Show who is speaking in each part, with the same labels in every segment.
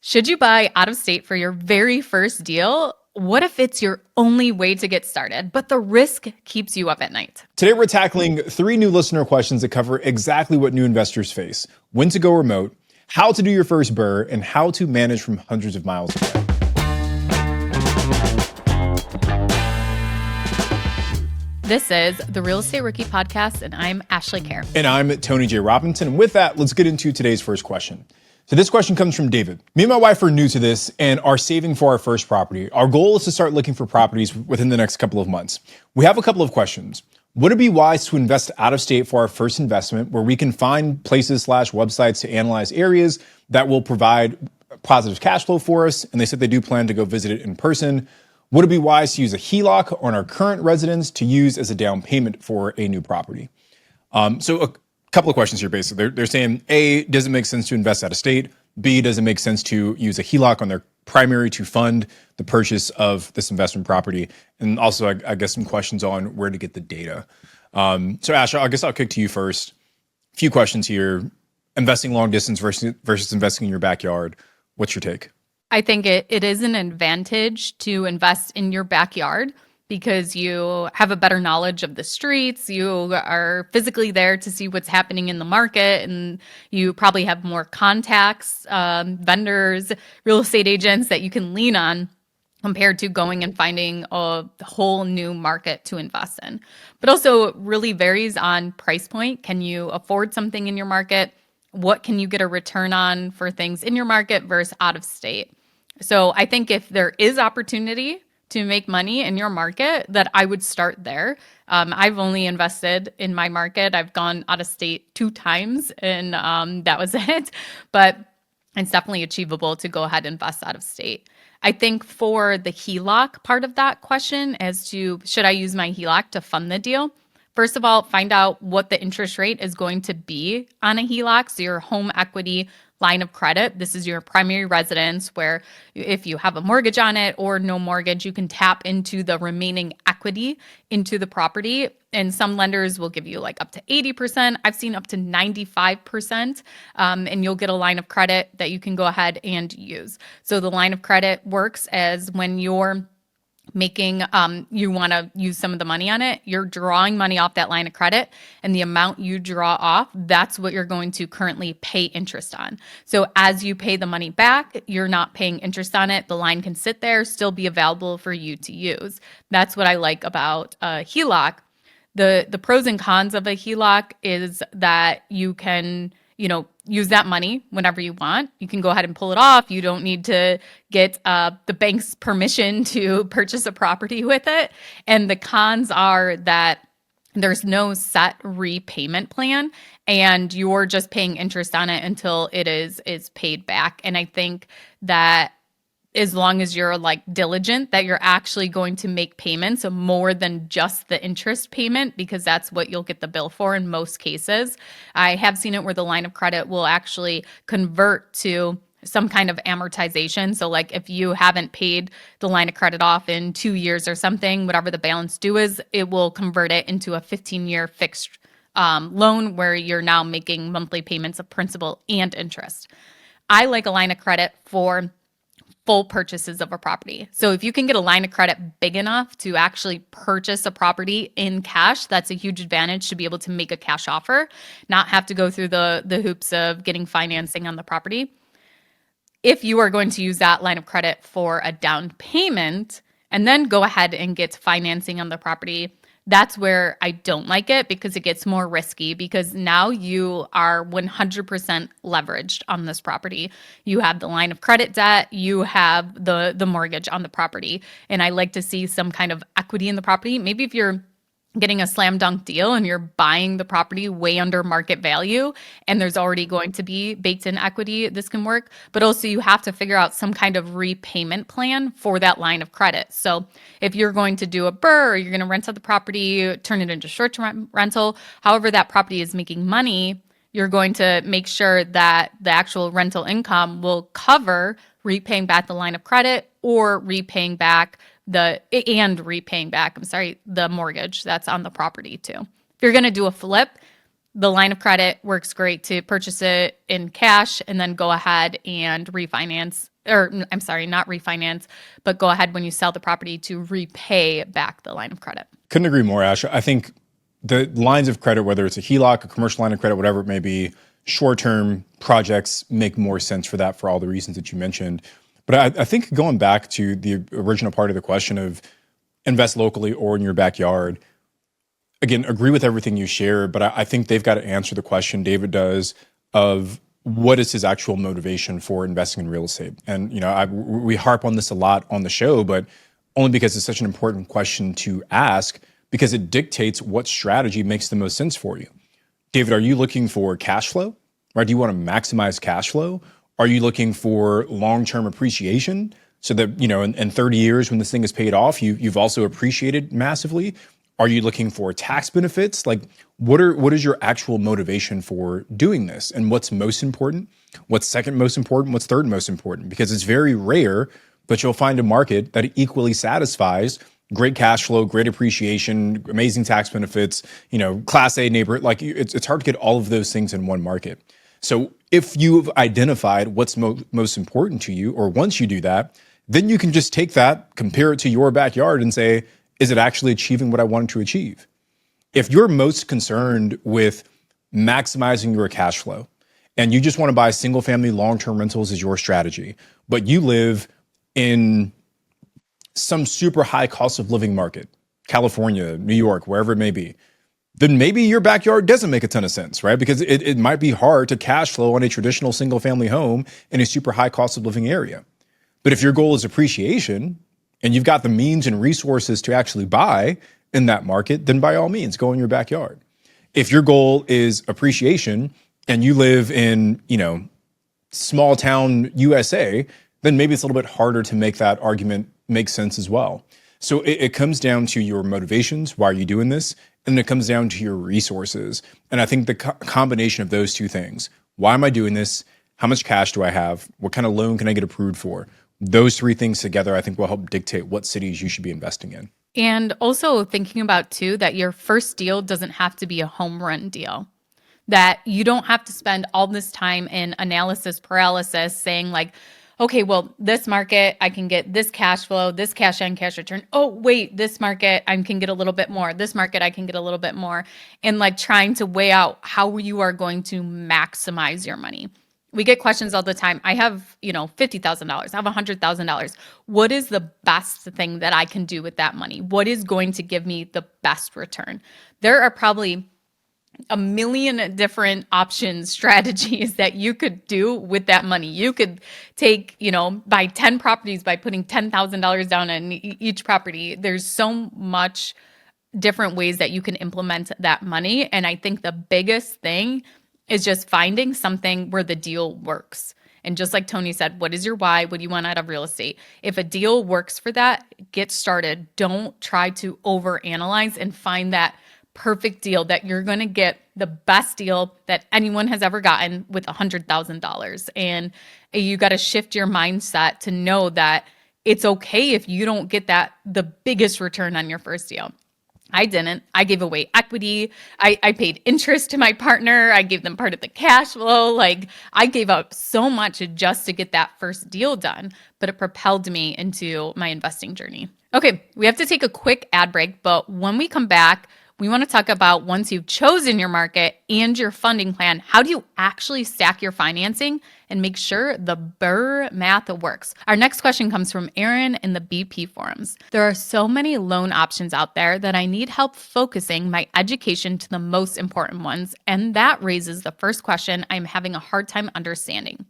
Speaker 1: Should you buy out of state for your very first deal? What if it's your only way to get started, but the risk keeps you up at night?
Speaker 2: Today, we're tackling 3 new listener questions that cover exactly what new investors face: when to go remote, how to do your first BRRRR, and how to manage from hundreds of miles away.
Speaker 1: This is the Real Estate Rookie Podcast, and I'm Ashley Kerr.
Speaker 2: And I'm Tony J. Robinson. And with that, let's get into today's first question. So this question comes from David. Me and my wife are new to this and are saving for our first property. Our goal is to start looking for properties within the next couple of months. We have a couple of questions. Would it be wise to invest out of state for our first investment, where we can find places/websites to analyze areas that will provide positive cash flow for us? And they said they do plan to go visit it in person. Would it be wise to use a HELOC on our current residence to use as a down payment for a new property? So a couple of questions here, basically. They're saying, A, does it make sense to invest out of state? B, does it make sense to use a HELOC on their primary to fund the purchase of this investment property? And also, I guess, some questions on where to get the data. So Ash, I guess I'll kick to you first. A few questions here. Investing long distance versus investing in your backyard. What's your take?
Speaker 1: I think it is an advantage to invest in your backyard because you have a better knowledge of the streets. You are physically there to see what's happening in the market, and you probably have more contacts, vendors, real estate agents that you can lean on compared to going and finding a whole new market to invest in. But also it really varies on price point. Can you afford something in your market? What can you get a return on for things in your market versus out of state? So I think if there is opportunity to make money in your market, that I would start there. I've only invested in my market. I've gone out of state 2 times, and that was it. But it's definitely achievable to go ahead and invest out of state. I think for the HELOC part of that question as to should I use my HELOC to fund the deal? First of all, find out what the interest rate is going to be on a HELOC. So your home equity line of credit. This is your primary residence where if you have a mortgage on it or no mortgage, you can tap into the remaining equity into the property. And some lenders will give you like up to 80%. I've seen up to 95%. And you'll get a line of credit that you can go ahead and use. So the line of credit works as when you're making, you want to use some of the money on it, you're drawing money off that line of credit, and the amount you draw off, that's what you're going to currently pay interest on. So as you pay the money back, you're not paying interest on it. The line can sit there, still be available for you to use. That's what I like about a HELOC. The pros and cons of a HELOC is that you can, use that money whenever you want. You can go ahead and pull it off. You don't need to get the bank's permission to purchase a property with it. And the cons are that there's no set repayment plan, and you're just paying interest on it until it is paid back. And I think that as long as you're diligent, that you're actually going to make payments of more than just the interest payment, because that's what you'll get the bill for in most cases. I have seen it where the line of credit will actually convert to some kind of amortization. So if you haven't paid the line of credit off in 2 years or something, whatever the balance due is, it will convert it into a 15-year fixed loan where you're now making monthly payments of principal and interest. I like a line of credit for full purchases of a property. So if you can get a line of credit big enough to actually purchase a property in cash, that's a huge advantage to be able to make a cash offer, not have to go through the hoops of getting financing on the property. If you are going to use that line of credit for a down payment and then go ahead and get financing on the property, that's where I don't like it, because it gets more risky, because now you are 100% leveraged on this property. You have the line of credit debt, you have the mortgage on the property. And I like to see some kind of equity in the property. Maybe if you're getting a slam dunk deal and you're buying the property way under market value and there's already going to be baked in equity, this can work. But also you have to figure out some kind of repayment plan for that line of credit. So if you're going to do a BRRRR, or you're going to rent out the property, turn it into short-term rental, however that property is making money, you're going to make sure that the actual rental income will cover repaying back the line of credit or repaying back the mortgage that's on the property too. If you're going to do a flip, The line of credit works great to purchase it in cash and then go ahead and refinance, or I'm sorry, not refinance, but go ahead when you sell the property to repay back the line of credit.
Speaker 2: Couldn't agree more, Ash. I think the lines of credit, whether it's a HELOC, a commercial line of credit, whatever it may be, short-term projects make more sense for that for all the reasons that you mentioned. But I think going back to the original part of the question of invest locally or in your backyard, again, agree with everything you share, but I think they've got to answer the question, David does, of what is his actual motivation for investing in real estate. And we harp on this a lot on the show, but only because it's such an important question to ask, because it dictates what strategy makes the most sense for you. David, are you looking for cash flow? Right? Do you want to maximize cash flow? Are you looking for long-term appreciation so that, in 30 years when this thing is paid off, you've also appreciated massively? Are you looking for tax benefits? Like, what is your actual motivation for doing this? And what's most important? What's second most important? What's third most important? Because it's very rare, but you'll find a market that equally satisfies great cash flow, great appreciation, amazing tax benefits, Class A neighborhood. Like, it's hard to get all of those things in one market. So if you've identified what's most important to you, or once you do that, then you can just take that, compare it to your backyard and say, is it actually achieving what I wanted to achieve? If you're most concerned with maximizing your cash flow and you just want to buy single family long-term rentals as your strategy, but you live in some super high cost of living market, California, New York, wherever it may be, then maybe your backyard doesn't make a ton of sense, right? Because it might be hard to cash flow on a traditional single family home in a super high cost of living area. But if your goal is appreciation and you've got the means and resources to actually buy in that market, then by all means, go in your backyard. If your goal is appreciation and you live in, small town USA, then maybe it's a little bit harder to make that argument make sense as well. So it comes down to your motivations. Why are you doing this? And it comes down to your resources. And I think the combination of those two things, why am I doing this? How much cash do I have? What kind of loan can I get approved for? Those three things together, I think, will help dictate what cities you should be investing in.
Speaker 1: And also thinking about, too, that your first deal doesn't have to be a home run deal. That you don't have to spend all this time in analysis paralysis saying like, okay, well, this market, I can get this cash flow, this cash on cash return. Oh, wait, this market, I can get a little bit more. This market, I can get a little bit more. And like trying to weigh out how you are going to maximize your money. We get questions all the time. I have, $50,000. I have $100,000. What is the best thing that I can do with that money? What is going to give me the best return? There are probably a million different options, strategies that you could do with that money. You could take, buy 10 properties by putting $10,000 down on each property. There's so much different ways that you can implement that money. And I think the biggest thing is just finding something where the deal works. And just like Tony said, what is your why? What do you want out of real estate? If a deal works for that, get started. Don't try to overanalyze and find that perfect deal that you're going to get the best deal that anyone has ever gotten with $100,000. And you got to shift your mindset to know that it's okay if you don't get the biggest return on your first deal. I didn't. I gave away equity. I paid interest to my partner. I gave them part of the cash flow. Like, I gave up so much just to get that first deal done, but it propelled me into my investing journey. Okay, we have to take a quick ad break, but when we come back, we want to talk about, once you've chosen your market and your funding plan, how do you actually stack your financing and make sure the BRRRR math works? Our next question comes from Aaron in the BP forums. There are so many loan options out there that I need help focusing my education to the most important ones, and that raises the first question I'm having a hard time understanding.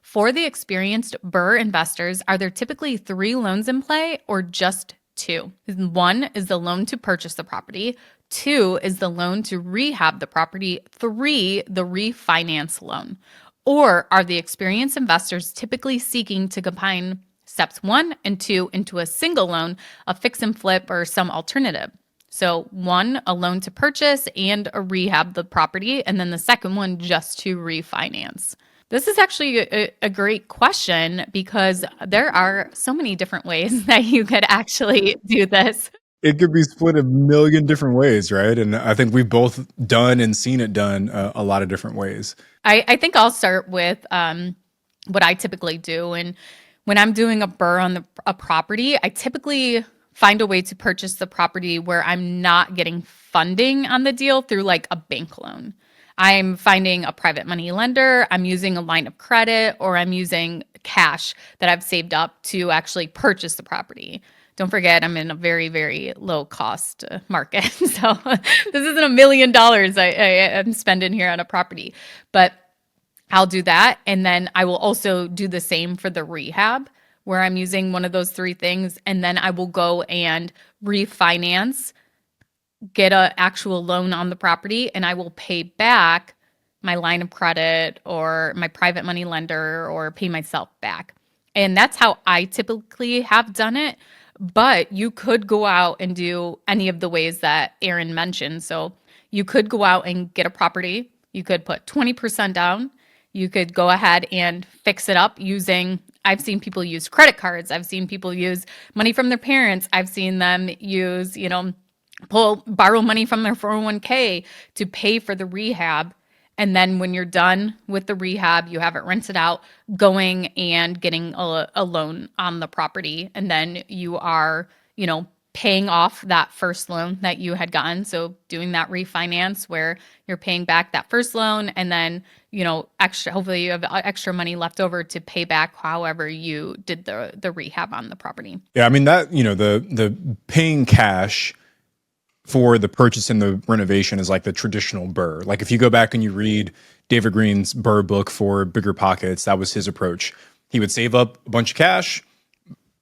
Speaker 1: For the experienced BRRRR investors, are there typically 3 loans in play or just 2? 1 is the loan to purchase the property. 2 is the loan to rehab the property. 3, the refinance loan. Or are the experienced investors typically seeking to combine steps 1 and 2 into a single loan, a fix and flip, or some alternative? So 1, a loan to purchase and a rehab the property, and then the second one just to refinance. This is actually a great question because there are so many different ways that you could actually do this.
Speaker 2: it could be split a million different ways, right? And I think we've both done and seen it done a lot of different ways.
Speaker 1: I think I'll start with what I typically do. And when I'm doing a BRRRR on a property, I typically find a way to purchase the property where I'm not getting funding on the deal through like a bank loan. I'm finding a private money lender, I'm using a line of credit, or I'm using cash that I've saved up to actually purchase the property. Don't forget, I'm in a very, very low cost market. So this isn't $1 million I'm spending here on a property, but I'll do that. And then I will also do the same for the rehab where I'm using one of those three things. And then I will go and refinance, get an actual loan on the property, and I will pay back my line of credit or my private money lender or pay myself back. And that's how I typically have done it. But you could go out and do any of the ways that Aaron mentioned. So you could go out and get a property. You could put 20% down. You could go ahead and fix it up using, I've seen people use credit cards. I've seen people use money from their parents. I've seen them use, borrow money from their 401k to pay for the rehab. And then when you're done with the rehab, you have it rented out, going and getting a loan on the property. And then you are, paying off that first loan that you had gotten. So doing that refinance where you're paying back that first loan and then, hopefully you have extra money left over to pay back however you did the rehab on the property.
Speaker 2: Yeah, I mean that, the paying cash for the purchase and the renovation is like the traditional BRRRR. Like if you go back and you read David Green's BRRRR book for BiggerPockets, that was his approach. He would save up a bunch of cash,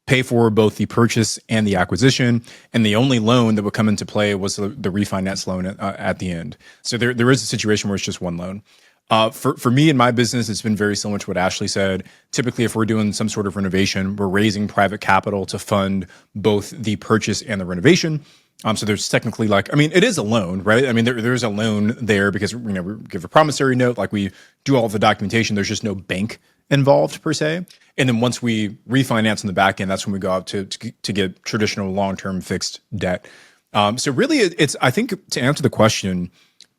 Speaker 2: pay for both the purchase and the acquisition, and the only loan that would come into play was the refinance loan at the end. So there is a situation where it's just one loan. For me in my business, it's been very similar to what Ashley said. Typically, if we're doing some sort of renovation, we're raising private capital to fund both the purchase and the renovation. So there's technically it is a loan, right? I mean, there's a loan there because, we give a promissory note, like we do all of the documentation. There's just no bank involved per se. And then once we refinance in the back end, that's when we go out to get traditional long-term fixed debt. So really it's, I think to answer the question,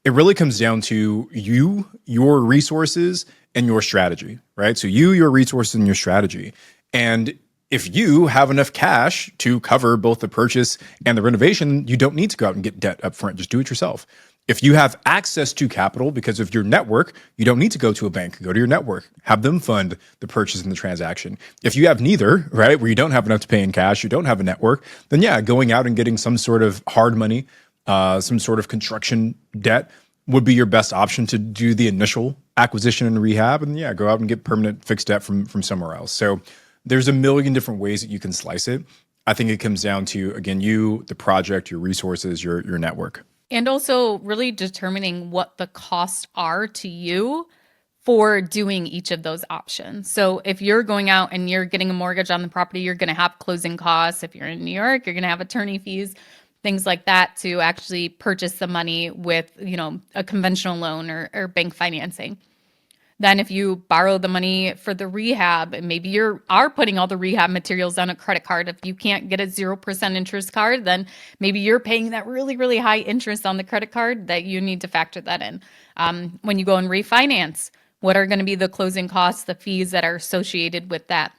Speaker 2: it really comes down to you, your resources, and your strategy, right? So your resources and your strategy. And if you have enough cash to cover both the purchase and the renovation, you don't need to go out and get debt up front. Just do it yourself. If you have access to capital because of your network, you don't need to go to a bank. Go to your network. Have them fund the purchase and the transaction. If you have neither, right, where you don't have enough to pay in cash, you don't have a network, then yeah, going out and getting some sort of hard money, some sort of construction debt would be your best option to do the initial acquisition and rehab. And yeah, go out and get permanent fixed debt from somewhere else. So there's a million different ways that you can slice it. I think it comes down to, again, you, the project, your resources, your network.
Speaker 1: And also really determining what the costs are to you for doing each of those options. So if you're going out and you're getting a mortgage on the property, you're going to have closing costs. If you're in New York, you're going to have attorney fees, things like that to actually purchase the money with, a conventional loan or bank financing. Then if you borrow the money for the rehab, and maybe you are putting all the rehab materials on a credit card. If you can't get a 0% interest card, then maybe you're paying that really, really high interest on the credit card that you need to factor that in. When you go and refinance, what are going to be the closing costs, the fees that are associated with that?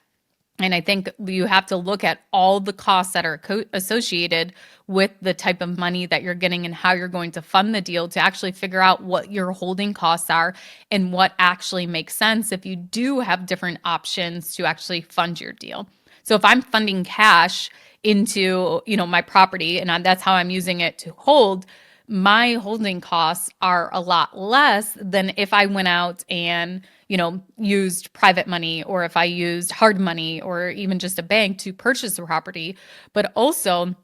Speaker 1: And I think you have to look at all the costs that are associated with the type of money that you're getting and how you're going to fund the deal to actually figure out what your holding costs are and what actually makes sense if you do have different options to actually fund your deal. So if I'm funding cash into, my property and that's how I'm using it to hold, my holding costs are a lot less than if I went out and used private money or if I used hard money or even just a bank to purchase the property. But also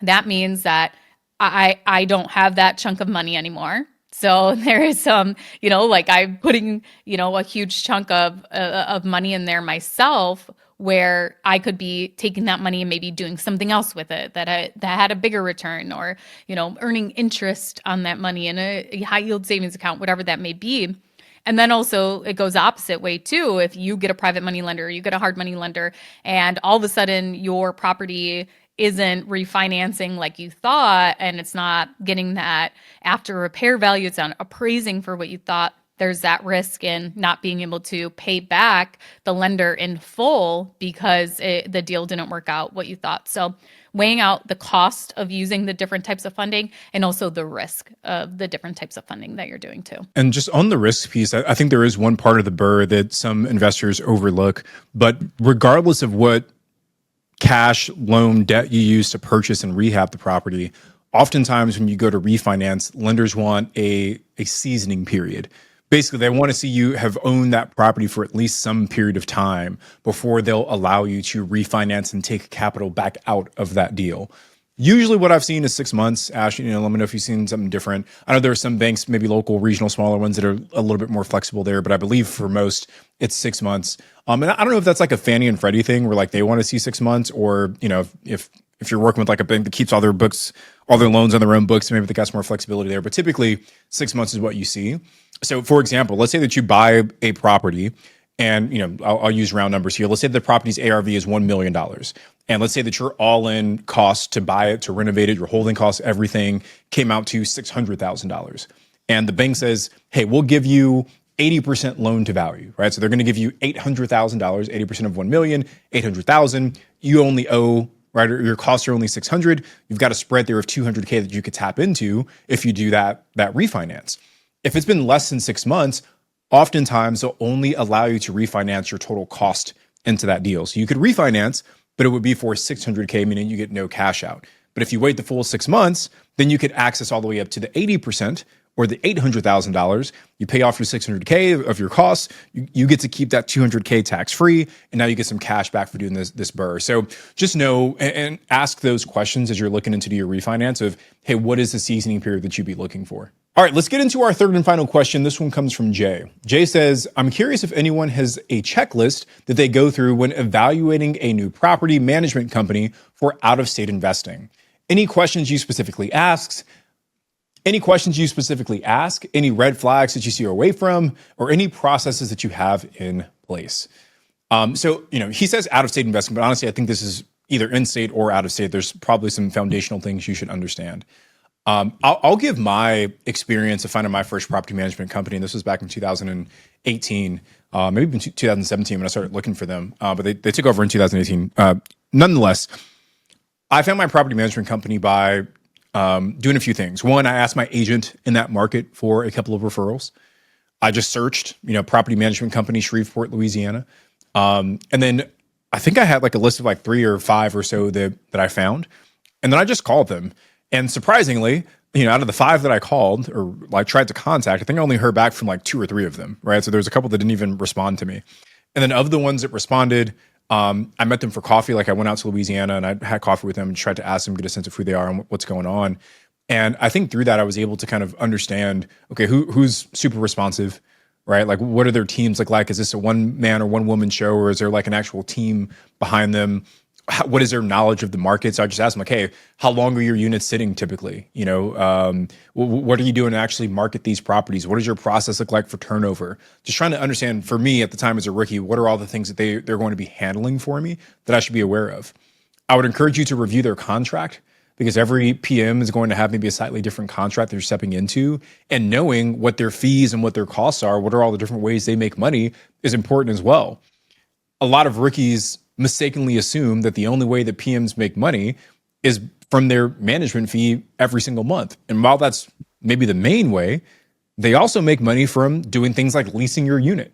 Speaker 1: that means that I don't have that chunk of money anymore. So there is some, I'm putting, a huge chunk of money in there myself where I could be taking that money and maybe doing something else with it that had a bigger return or, earning interest on that money in a high yield savings account, whatever that may be. And then also it goes opposite way too. If you get a private money lender, you get a hard money lender, and all of a sudden your property isn't refinancing like you thought, and it's not getting that after repair value, it's not appraising for what you thought, there's that risk in not being able to pay back the lender in full because the deal didn't work out what you thought. So weighing out the cost of using the different types of funding and also the risk of the different types of funding that you're doing too.
Speaker 2: And just on the risk piece, I think there is one part of the BRRRR that some investors overlook. But regardless of what cash, loan, debt you use to purchase and rehab the property, oftentimes when you go to refinance, lenders want a seasoning period. Basically, they want to see you have owned that property for at least some period of time before they'll allow you to refinance and take capital back out of that deal. Usually what I've seen is 6 months. Ash, let me know if you've seen something different. I know there are some banks, maybe local, regional, smaller ones that are a little bit more flexible there, but I believe for most it's 6 months. And I don't know if that's like a Fannie and Freddie thing where like they want to see 6 months, or, if you're working with like a bank that keeps all their books, all their loans on their own books, maybe they got some more flexibility there. But typically 6 months is what you see. So for example, let's say that you buy a property and, I'll use round numbers here. Let's say the property's ARV is $1 million. And let's say that your all-in cost to buy it, to renovate it, your holding costs, everything came out to $600,000. And the bank says, hey, we'll give you 80% loan to value, right? So they're going to give you $800,000, 80% of 1 million, 800,000. You only owe, right? Or your costs are only 600. You've got a spread there of 200K that you could tap into if you do that refinance. If it's been less than 6 months, oftentimes they'll only allow you to refinance your total cost into that deal. So you could refinance, but it would be for 600K, meaning you get no cash out. But if you wait the full 6 months, then you could access all the way up to the 80% or the $800,000. You pay off your 600K of your costs. You get to keep that 200K tax free. And now you get some cash back for doing this BRRRR. So just know and ask those questions as you're looking into your refinance of, hey, what is the seasoning period that you'd be looking for? All right, let's get into our third and final question. This one comes from Jay. Jay says, I'm curious if anyone has a checklist that they go through when evaluating a new property management company for out-of-state investing. Any questions you specifically ask, any red flags that you see away from, or any processes that you have in place. So, he says out-of-state investing, but honestly, I think this is either in-state or out-of-state. There's probably some foundational things you should understand. I'll give my experience of finding my first property management company, and this was back in 2018, maybe even 2017 when I started looking for them, but they took over in 2018. Nonetheless, I found my property management company by doing a few things. One, I asked my agent in that market for a couple of referrals. I just searched, property management company, Shreveport, Louisiana. And then I think I had like a list of like 3 or 5 or so that I found. And then I just called them. And surprisingly, out of the 5 that I called or like tried to contact, I think I only heard back from like 2 or 3 of them, right? So there's a couple that didn't even respond to me. And then of the ones that responded, I met them for coffee. Like I went out to Louisiana and I had coffee with them and tried to ask them, get a sense of who they are and what's going on. And I think through that, I was able to kind of understand, okay, who's super responsive, right? Like what are their teams like? Is this a one man or one woman show, or is there like an actual team behind them? What is their knowledge of the market? So I just asked them, like, hey, how long are your units sitting typically? What are you doing to actually market these properties? What does your process look like for turnover? Just trying to understand, for me at the time as a rookie, what are all the things that they're going to be handling for me that I should be aware of? I would encourage you to review their contract, because every PM is going to have maybe a slightly different contract they're stepping into, and knowing what their fees and what their costs are, what are all the different ways they make money, is important as well. A lot of rookies mistakenly assume that the only way that PMs make money is from their management fee every single month. And while that's maybe the main way, they also make money from doing things like leasing your unit.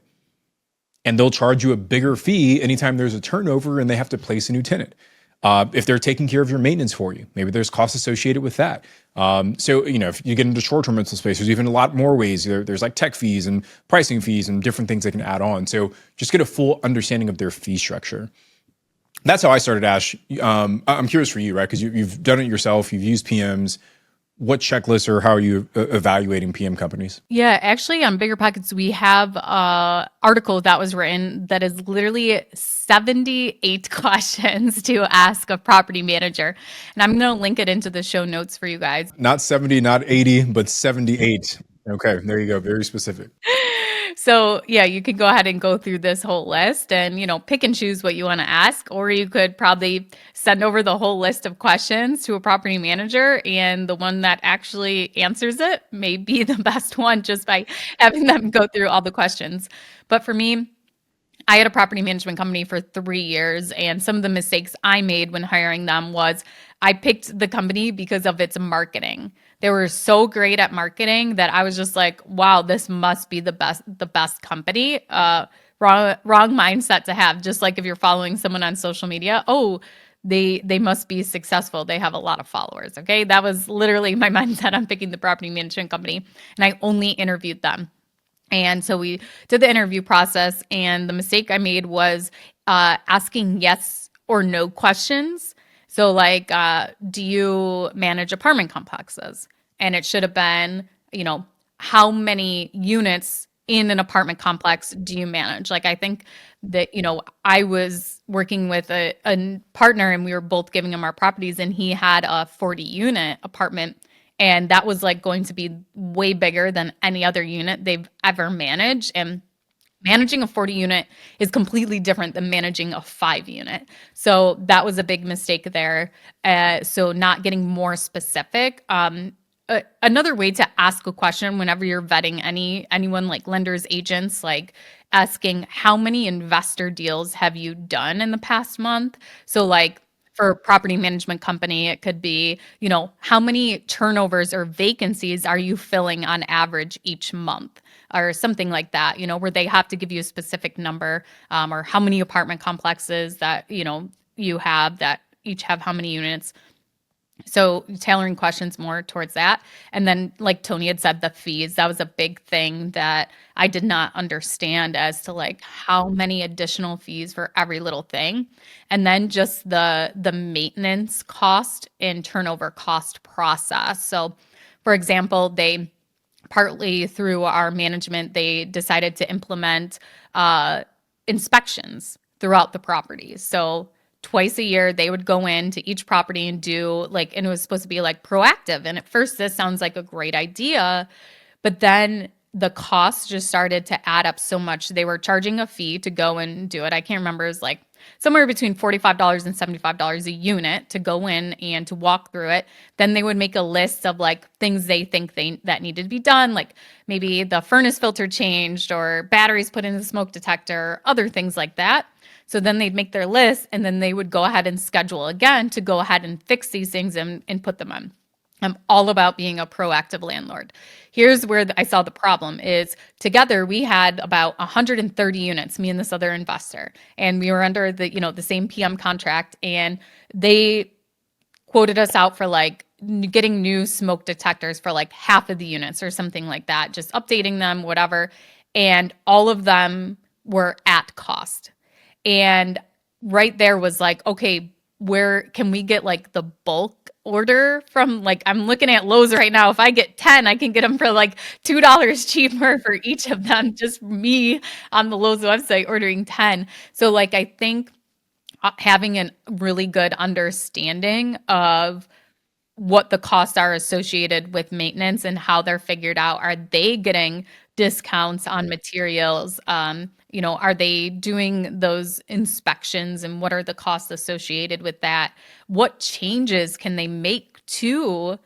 Speaker 2: And they'll charge you a bigger fee anytime there's a turnover and they have to place a new tenant. If they're taking care of your maintenance for you, maybe there's costs associated with that. So, if you get into short-term rental space, there's even a lot more ways. There's like tech fees and pricing fees and different things they can add on. So just get a full understanding of their fee structure. That's how I started, Ash. I'm curious for you, right? Because you've done it yourself. You've used PMs. What checklists or how are you evaluating PM companies?
Speaker 1: Yeah, actually on BiggerPockets, we have an article that was written that is literally 78 questions to ask a property manager. And I'm going to link it into the show notes for you guys.
Speaker 2: Not 70, not 80, but 78. Okay, there you go. Very specific.
Speaker 1: So yeah, you can go ahead and go through this whole list and, pick and choose what you want to ask, or you could probably send over the whole list of questions to a property manager, and the one that actually answers it may be the best one just by having them go through all the questions. But for me, I had a property management company for 3 years, and some of the mistakes I made when hiring them was I picked the company because of its marketing. They were so great at marketing that I was just like, wow, this must be the best company. Wrong mindset to have. Just like if you're following someone on social media, oh, they must be successful. They have a lot of followers. Okay. That was literally my mindset on picking the property management company. And I only interviewed them. And so we did the interview process, and the mistake I made was asking yes or no questions. So, like, do you manage apartment complexes? And it should have been, how many units in an apartment complex do you manage? Like, I think that, I was working with a partner, and we were both giving him our properties, and he had a 40-unit apartment, and that was like going to be way bigger than any other unit they've ever managed. And managing a 40 unit is completely different than managing a 5 unit. So that was a big mistake there. So not getting more specific. Another way to ask a question whenever you're vetting anyone, like lenders, agents, like asking how many investor deals have you done in the past month? So like for a property management company, it could be, how many turnovers or vacancies are you filling on average each month, or something like that, where they have to give you a specific number, or how many apartment complexes that, you have that each have how many units. So tailoring questions more towards that. And then, like Tony had said, the fees, that was a big thing that I did not understand, as to like how many additional fees for every little thing. And then just the maintenance cost and turnover cost process. So for example, they partly through our management, they decided to implement inspections throughout the properties. So twice a year, they would go into each property and do like, and it was supposed to be like proactive. And at first, this sounds like a great idea, but then the costs just started to add up so much. They were charging a fee to go and do it. I can't remember. It was like somewhere between $45 and $75 a unit to go in and to walk through it. Then they would make a list of like things they think that needed to be done, like maybe the furnace filter changed or batteries put in the smoke detector, other things like that. So then they'd make their list, and then they would go ahead and schedule again to go ahead and fix these things and put them on. I'm all about being a proactive landlord. Here's where I saw the problem is together we had about 130 units, me and this other investor, and we were under the same PM contract, and they quoted us out for like getting new smoke detectors for like half of the units or something like that, just updating them, whatever. And all of them were at cost. And right there was like, okay, where can we get like the bulk order from? Like, I'm looking at Lowe's right now. If I get 10, I can get them for like $2 cheaper for each of them. Just me on the Lowe's website ordering 10. So like, I think having a really good understanding of what the costs are associated with maintenance and how they're figured out. Are they getting discounts on materials? Are they doing those inspections, and what are the costs associated with that? What changes can they make to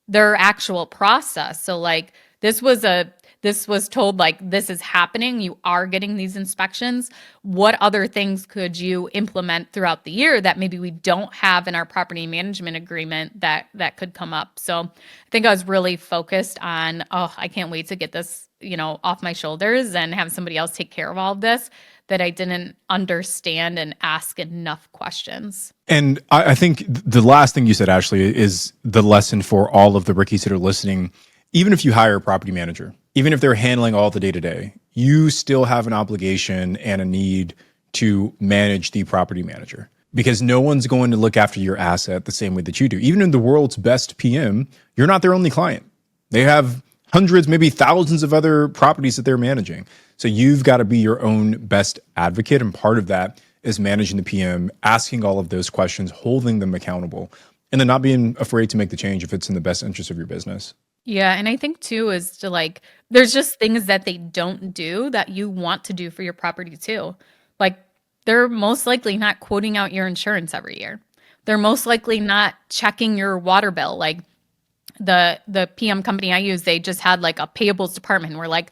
Speaker 1: their actual process? So like this was told like this is happening, you are getting these inspections. What other things could you implement throughout the year that maybe we don't have in our property management agreement that could come up? So I think I was really focused on, I can't wait to get this, off my shoulders and have somebody else take care of all of this, that I didn't understand and ask enough questions.
Speaker 2: And I think the last thing you said, Ashley, is the lesson for all of the rookies that are listening. Even if you hire a property manager, even if they're handling all the day-to-day, you still have an obligation and a need to manage the property manager, because no one's going to look after your asset the same way that you do. Even in the world's best PM, you're not their only client. They have hundreds, maybe thousands of other properties that they're managing. So you've got to be your own best advocate. And part of that is managing the PM, asking all of those questions, holding them accountable, and then not being afraid to make the change if it's in the best interest of your business.
Speaker 1: Yeah, and I think too is to like there's just things that they don't do that you want to do for your property too. Like they're most likely not quoting out your insurance every year. They're most likely not checking your water bill. Like the PM company I use, they just had like a payables department where like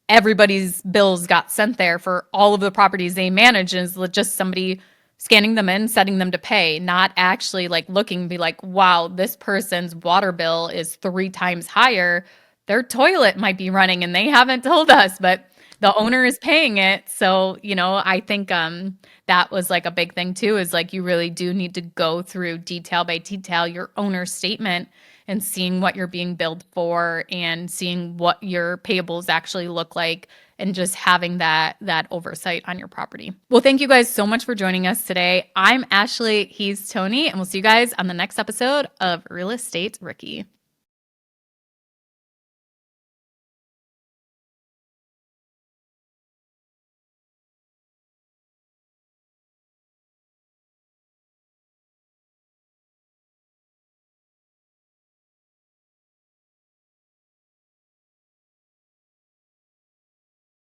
Speaker 1: everybody's bills got sent there for all of the properties they manage, and it's just somebody scanning them in, setting them to pay, not actually like looking, be like, wow, this person's water bill is 3 times higher. Their toilet might be running and they haven't told us, but the owner is paying it. So, I think that was like a big thing too, is like you really do need to go through detail by detail your owner's statement and seeing what you're being billed for and seeing what your payables actually look like and just having that oversight on your property. Well, thank you guys so much for joining us today. I'm Ashley, he's Tony, and we'll see you guys on the next episode of Real Estate Rookie.